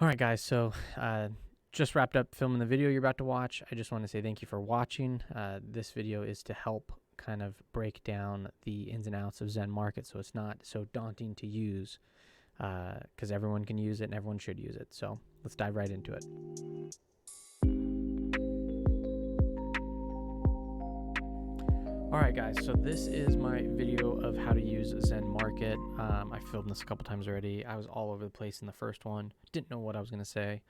All right, guys. So just wrapped up filming the video you're about to watch. I just want to say thank you for watching. This video is to help kind of break down the ins and outs of ZenMarket so it's not so daunting to use because everyone can use it and everyone should use it. So let's dive right into it. Alright guys, so this is my video of how to use ZenMarket. I filmed this a couple times already. I was all over the place in the first one. Didn't know what I was going to say.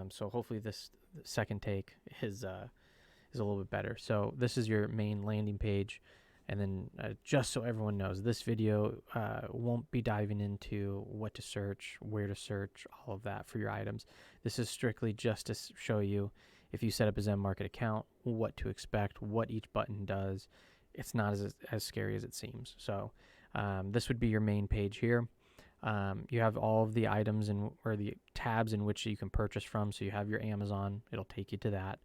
So hopefully this second take is a little bit better. So this is your main landing page. And then just so everyone knows, this video won't be diving into what to search, where to search, all of that for your items. This is strictly just to show you, if you set up a ZenMarket account, what to expect, what each button does. It's not as scary as it seems. So this would be your main page here. You have all of the items or the tabs in which you can purchase from. So you have your Amazon. It'll take you to that.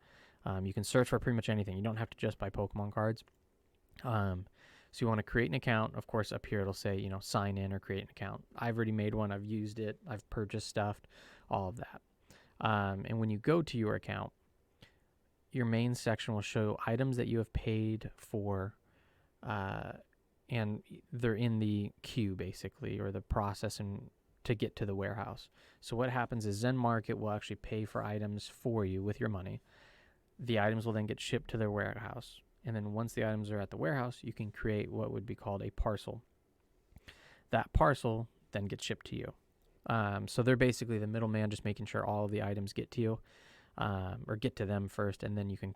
You can search for pretty much anything. You don't have to just buy Pokemon cards. So you want to create an account. Of course, up here it'll say, sign in or create an account. I've already made one. I've used it. I've purchased stuff, all of that. And when you go to your account, your main section will show items that you have paid for, and they're in the queue basically, or the process to get to the warehouse. So what happens is ZenMarket will actually pay for items for you with your money. The items will then get shipped to their warehouse. And then once the items are at the warehouse, you can create what would be called a parcel. That parcel then gets shipped to you. So they're basically the middleman, just making sure all of the items get to you. Or get to them first, and then you can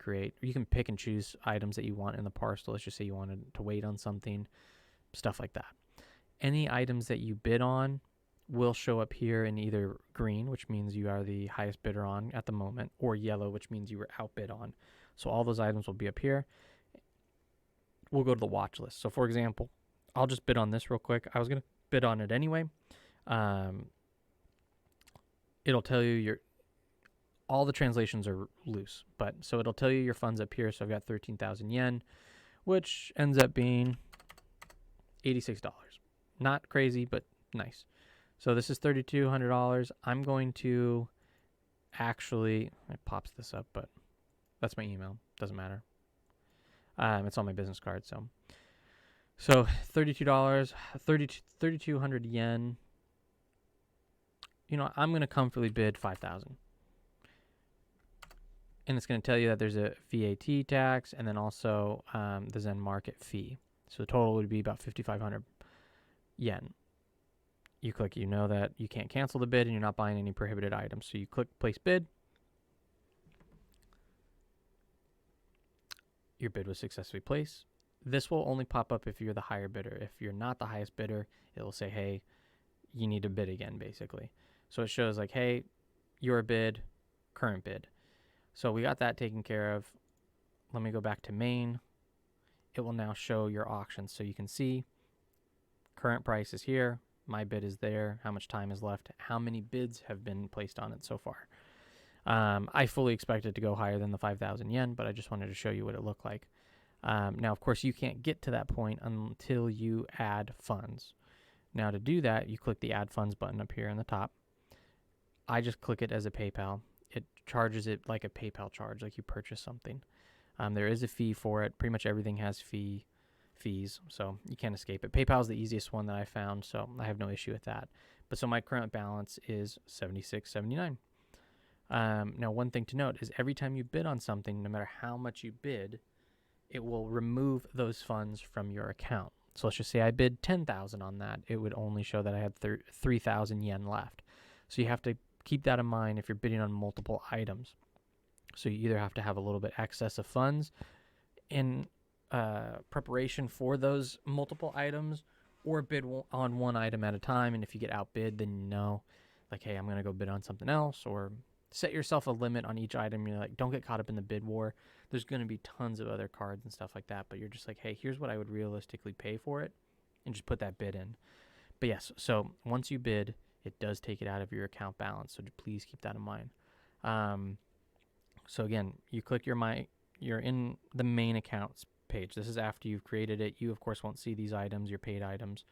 pick and choose items that you want in the parcel. Let's just say you wanted to wait on something, stuff like that. Any items that you bid on will show up here in either green, which means you are the highest bidder on at the moment, or yellow, which means you were outbid on. So all those items will be up here. We'll go to the watch list. So for example, I'll just bid on this real quick. I was going to bid on it anyway. It'll tell you all the translations are loose, but so it'll tell you your funds up here. So I've got 13,000 yen, which ends up being $86. Not crazy, but nice. So this is $3,200. I'm going to it pops this up, but that's my email. Doesn't matter. It's on my business card. So $32, 3,200 yen. I'm going to comfortably bid 5,000. And it's going to tell you that there's a VAT tax and then also the ZenMarket fee. So the total would be about 5,500 yen. You click, that you can't cancel the bid and you're not buying any prohibited items. So you click place bid. Your bid was successfully placed. This will only pop up if you're the higher bidder. If you're not the highest bidder, it will say, hey, you need to bid again, basically. So it shows like, hey, your bid, current bid. So we got that taken care of. Let me go back to main. It will now show your auctions. So you can see current price is here. My bid is there. How much time is left? How many bids have been placed on it so far? I fully expect it to go higher than the 5,000 yen, but I just wanted to show you what it looked like. Now, of course, you can't get to that point until you add funds. Now, to do that, you click the Add Funds button up here in the top. I just click it as a PayPal. It charges it like a PayPal charge, like you purchase something. There is a fee for it. Pretty much everything has fees, so you can't escape it. PayPal is the easiest one that I found, so I have no issue with that. But so my current balance is $76.79. Now, one thing to note is every time you bid on something, no matter how much you bid, it will remove those funds from your account. So let's just say I bid 10,000 on that. It would only show that I had 3,000 yen left. So you have to keep that in mind if you're bidding on multiple items. So you either have to have a little bit excess of funds in preparation for those multiple items, or bid on one item at a time. And if you get outbid, then like, hey, I'm going to go bid on something else, or set yourself a limit on each item. You're like, don't get caught up in the bid war. There's going to be tons of other cards and stuff like that, but you're just like, hey, here's what I would realistically pay for it, and just put that bid in. But yes, so once you bid, it does take it out of your account balance. So please keep that in mind. So again, you click you're in the main accounts page. This is after you've created it. You, of course, won't see these items, your paid items.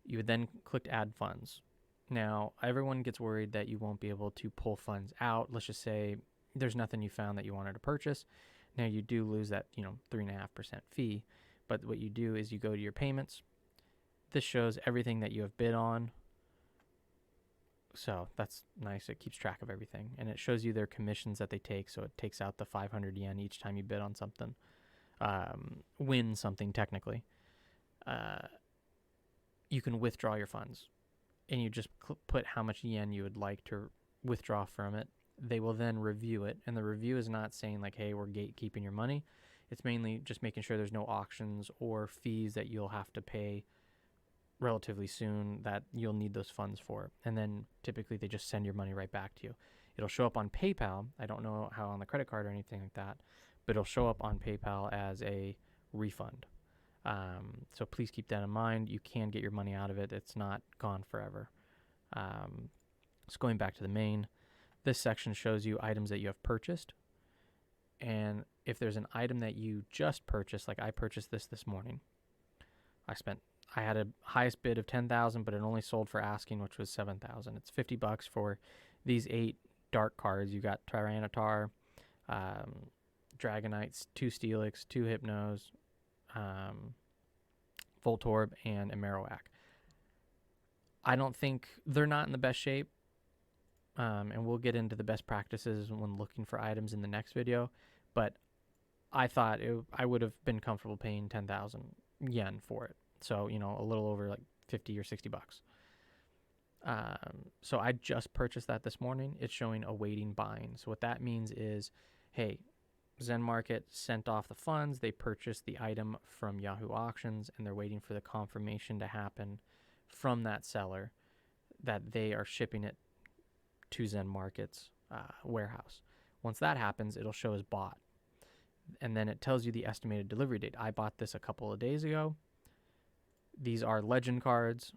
You would then click Add Funds. Now, everyone gets worried that you won't be able to pull funds out. Let's just say there's nothing you found that you wanted to purchase. Now, you do lose that, 3.5% fee. But what you do is you go to your payments. This shows everything that you have bid on. So that's nice. It keeps track of everything. And it shows you their commissions that they take. So it takes out the 500 yen each time you bid on something. Win something, technically. You can withdraw your funds. And you just put how much yen you would like to withdraw from it. They will then review it. And the review is not saying like, hey, we're gatekeeping your money. It's mainly just making sure there's no auctions or fees that you'll have to pay relatively soon that you'll need those funds for. And then typically they just send your money right back to you. It'll show up on PayPal. I don't know how on the credit card or anything like that, but it'll show up on PayPal as a refund. So please keep that in mind. You can get your money out of it. It's not gone forever. So going back to the main, this section shows you items that you have purchased. And if there's an item that you just purchased, like I purchased this morning, I had a highest bid of 10,000, but it only sold for asking, which was 7,000. It's $50 for these 8 dark cards. You got Tyranitar, Dragonites, 2 Steelix, 2 Hypnos, Voltorb, and a Marowak. I don't think they're not in the best shape, and we'll get into the best practices when looking for items in the next video, but I thought I would have been comfortable paying 10,000 yen for it. So, a little over like 50 or 60 bucks. So I just purchased that this morning. It's showing awaiting buying. So what that means is, hey, ZenMarket sent off the funds. They purchased the item from Yahoo Auctions, and they're waiting for the confirmation to happen from that seller that they are shipping it to ZenMarket's warehouse. Once that happens, it'll show as bought. And then it tells you the estimated delivery date. I bought this a couple of days ago. These are legend cards,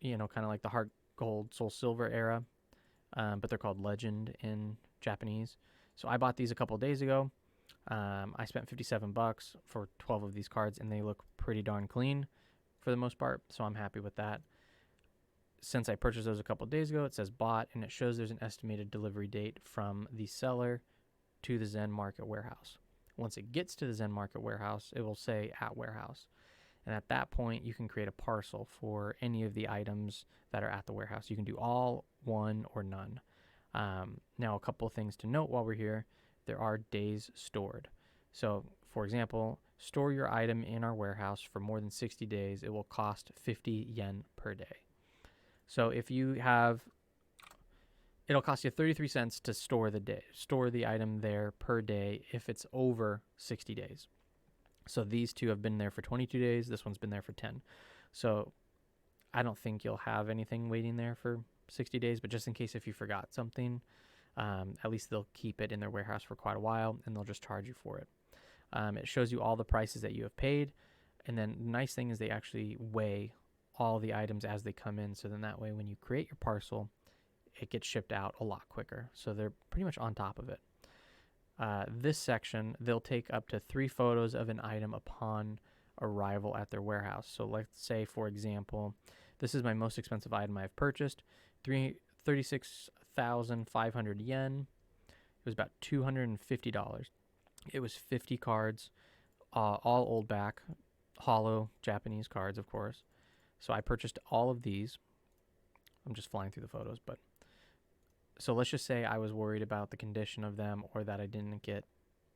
kind of like the Heart Gold, Soul Silver era, but they're called Legend in Japanese. So I bought these a couple of days ago. I spent $57 for 12 of these cards, and they look pretty darn clean for the most part, so I'm happy with that. Since I purchased those a couple of days ago, it says bought, and it shows there's an estimated delivery date from the seller to the ZenMarket warehouse. Once it gets to the ZenMarket warehouse, it will say at warehouse. And at that point, you can create a parcel for any of the items that are at the warehouse. You can do all, one, or none. Now, a couple of things to note while we're here. There are days stored. So, for example, store your item in our warehouse for more than 60 days. It will cost 50 yen per day. So if you have, it'll cost you 33 cents to store the item there per day if it's over 60 days. So these two have been there for 22 days. This one's been there for 10. So I don't think you'll have anything waiting there for 60 days, but just in case if you forgot something, at least they'll keep it in their warehouse for quite a while, and they'll just charge you for it. It shows you all the prices that you have paid. And then the nice thing is they actually weigh all the items as they come in. So then that way, when you create your parcel, it gets shipped out a lot quicker. So they're pretty much on top of it. This section, they'll take up to 3 photos of an item upon arrival at their warehouse. So let's say, for example, this is my most expensive item I've purchased, 36,500 yen. It was about $250. It was 50 cards, all old back, hollow Japanese cards, of course. So I purchased all of these. I'm just flying through the photos, but so let's just say I was worried about the condition of them or that I didn't get,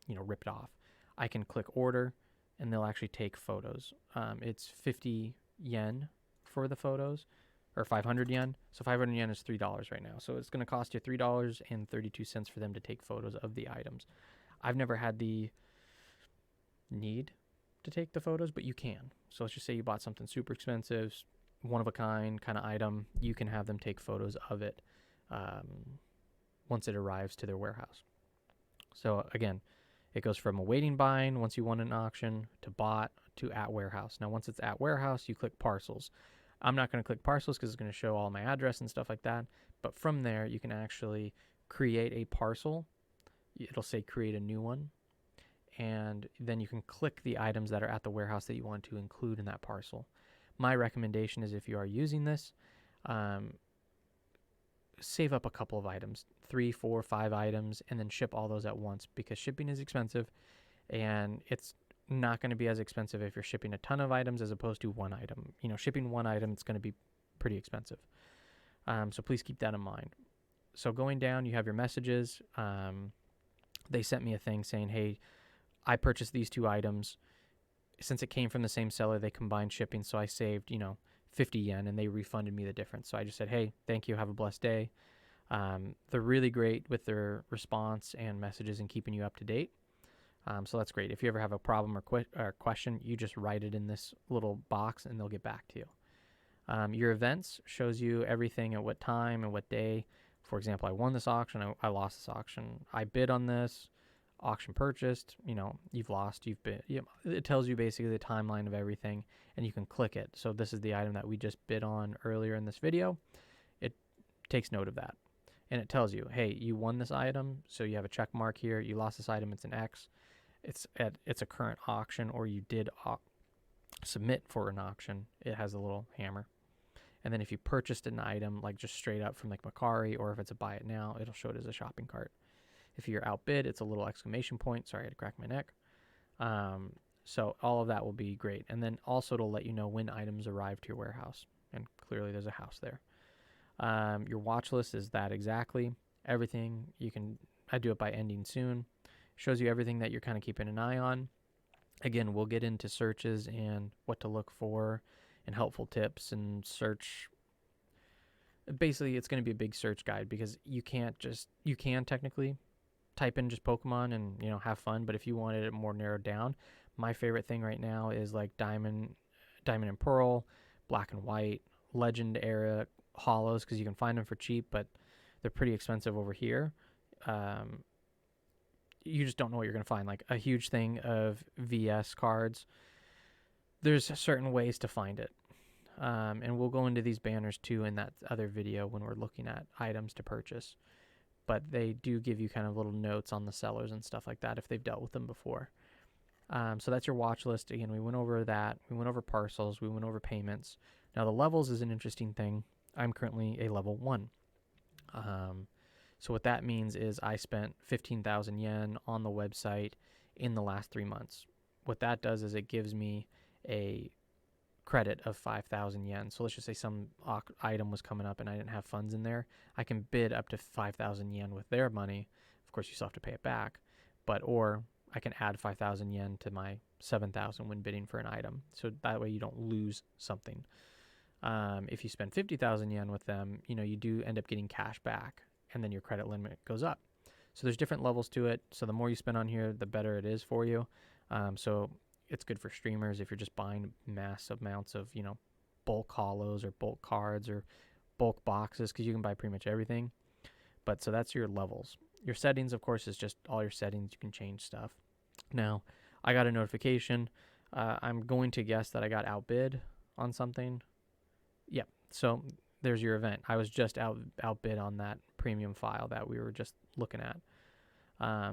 ripped off. I can click order and they'll actually take photos. It's 50 yen for the photos, or 500 yen. So 500 yen is $3 right now. So it's going to cost you $3.32 for them to take photos of the items. I've never had the need to take the photos, but you can. So let's just say you bought something super expensive, one of a kind kind of item. You can have them take photos of it once it arrives to their warehouse. So again, it goes from awaiting buying once you won an auction to bought to at warehouse. Now, once it's at warehouse, you click parcels. I'm not going to click parcels because it's going to show all my address and stuff like that. But from there, you can actually create a parcel. It'll say create a new one. And then you can click the items that are at the warehouse that you want to include in that parcel. My recommendation is if you are using this, Um, Save up a couple of items, 3, 4, 5 items, and then ship all those at once, because shipping is expensive, and it's not going to be as expensive if you're shipping a ton of items as opposed to one item. Shipping one item, it's going to be pretty expensive. So please keep that in mind. So going down, you have your messages. They sent me a thing saying, hey, I purchased these 2 items. Since it came from the same seller, they combined shipping, so I saved, 50 yen, and they refunded me the difference. So I just said, hey, thank you, have a blessed day. They're really great with their response and messages and keeping you up to date. So that's great. If you ever have a problem or question, you just write it in this little box and they'll get back to you. Your events shows you everything at what time and what day. For example, I won this auction, I lost this auction. I bid on this, auction purchased, you've lost, you've bid. It tells you basically the timeline of everything, and you can click it. So this is the item that we just bid on earlier in this video. It takes note of that. And it tells you, hey, you won this item, so you have a check mark here. You lost this item, it's an X. It's a current auction, or you did submit for an auction. It has a little hammer. And then if you purchased an item, like just straight up from like Macari, or if it's a buy it now, it'll show it as a shopping cart. If you're outbid, it's a little exclamation point. Sorry, I had to crack my neck. So all of that will be great. And then also it'll let you know when items arrive to your warehouse. And clearly there's a house there. Your watch list is that exactly. Everything I do it by ending soon. Shows you everything that you're kind of keeping an eye on. Again, we'll get into searches and what to look for and helpful tips and search. Basically, it's going to be a big search guide, because you can technically type in just Pokemon and, have fun. But if you wanted it more narrowed down, my favorite thing right now is like Diamond and Pearl, Black and White, Legend era holos, because you can find them for cheap, but they're pretty expensive over here. You just don't know what you're going to find. Like a huge thing of VS cards, there's certain ways to find it. And we'll go into these banners too in that other video when we're looking at items to purchase. But they do give you kind of little notes on the sellers and stuff like that if they've dealt with them before. So that's your watch list. Again, we went over that. We went over parcels. We went over payments. Now the levels is an interesting thing. I'm currently a level 1. So what that means is I spent 15,000 yen on the website in the last 3 months. What that does is it gives me a credit of 5,000 yen. So let's just say some item was coming up and I didn't have funds in there. I can bid up to 5,000 yen with their money. Of course, you still have to pay it back. Or I can add 5,000 yen to my 7,000 when bidding for an item. So that way you don't lose something. If you spend 50,000 yen with them, you do end up getting cash back, and then your credit limit goes up. So there's different levels to it. So the more you spend on here, the better it is for you. So it's good for streamers if you're just buying mass amounts of, bulk holos or bulk cards or bulk boxes, because you can buy pretty much everything. But so that's your levels. Your settings, of course, is just all your settings. You can change stuff. Now, I got a notification. I'm going to guess that I got outbid on something. Yep. So there's your event. I was just outbid on that premium file that we were just looking at.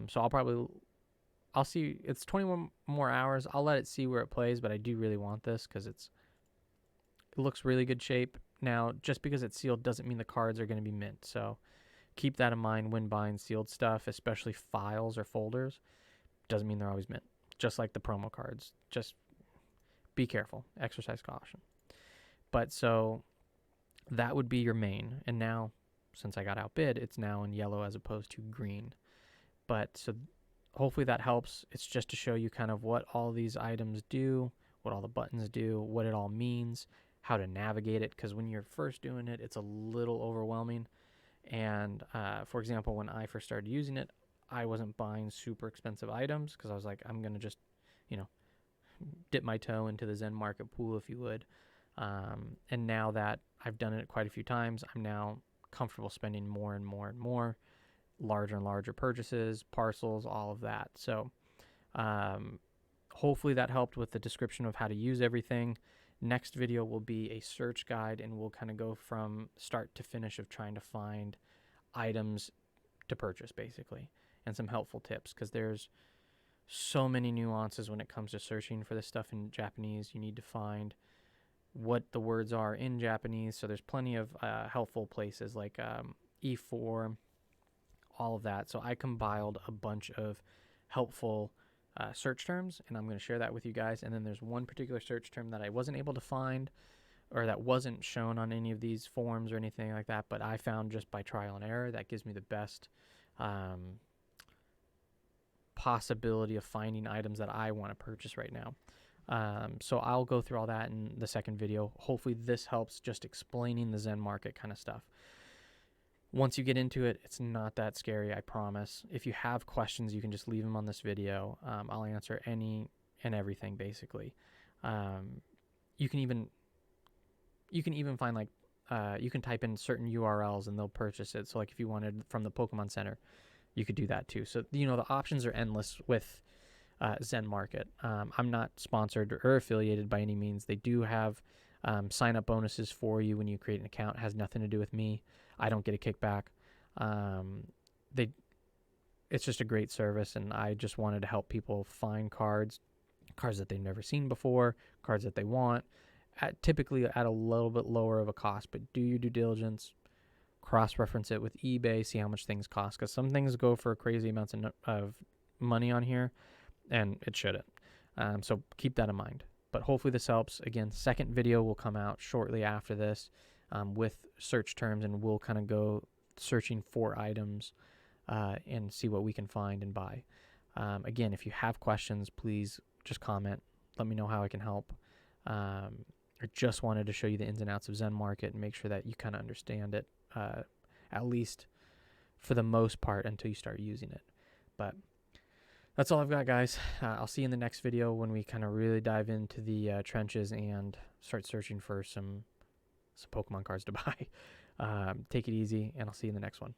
So I'll see. It's 21 more hours. I'll let it see where it plays, but I do really want this because it looks really good shape. Now, just because it's sealed doesn't mean the cards are going to be mint. So keep that in mind when buying sealed stuff, especially files or folders. Doesn't mean they're always mint. Just like the promo cards. Just be careful. Exercise caution. But so that would be your main. And now, since I got outbid, it's now in yellow as opposed to green. But so hopefully that helps. It's just to show you kind of what all these items do, what all the buttons do, what it all means, how to navigate it. Because when you're first doing it, it's a little overwhelming. And for example, when I first started using it, I wasn't buying super expensive items because I was like, I'm going to just, dip my toe into the ZenMarket pool, if you would. And now that I've done it quite a few times, I'm now comfortable spending more and more and more, larger and larger purchases, parcels, all of that. So hopefully that helped with the description of how to use everything. Next video will be a search guide, and we'll kind of go from start to finish of trying to find items to purchase, basically, and some helpful tips, because there's so many nuances when it comes to searching for this stuff in Japanese. You need to find what the words are in Japanese. So there's plenty of helpful places like E4, all of that. So I compiled a bunch of helpful search terms, and I'm going to share that with you guys. And then there's one particular search term that I wasn't able to find, or that wasn't shown on any of these forums or anything like that, but I found just by trial and error that gives me the best possibility of finding items that I want to purchase right now. So I'll go through all that in the second video. Hopefully this helps just explaining the ZenMarket kind of stuff. Once you get into it, it's not that scary, I promise. If you have questions, you can just leave them on this video. I'll answer any and everything, basically. You can even find, like, you can type in certain URLs and they'll purchase it. So like if you wanted from the Pokemon Center, you could do that too. So, you know, the options are endless with ZenMarket. I'm not sponsored or affiliated by any means. They do have sign-up bonuses for you when you create an account. It has nothing to do with me. I don't get a kickback. It's just a great service, and I just wanted to help people find cards that they've never seen before, cards that they want, typically at a little bit lower of a cost. But do your due diligence, cross-reference it with eBay, see how much things cost, because some things go for crazy amounts of money on here, and it shouldn't. So keep that in mind. But hopefully this helps. Again, second video will come out shortly after this with search terms, and we'll kind of go searching for items and see what we can find and buy. Again, if you have questions, please just comment. Let me know how I can help. I just wanted to show you the ins and outs of ZenMarket and make sure that you kind of understand it, at least for the most part, until you start using it. But that's all I've got, guys. I'll see you in the next video when we kind of really dive into the trenches and start searching for some Pokemon cards to buy. Take it easy, and I'll see you in the next one.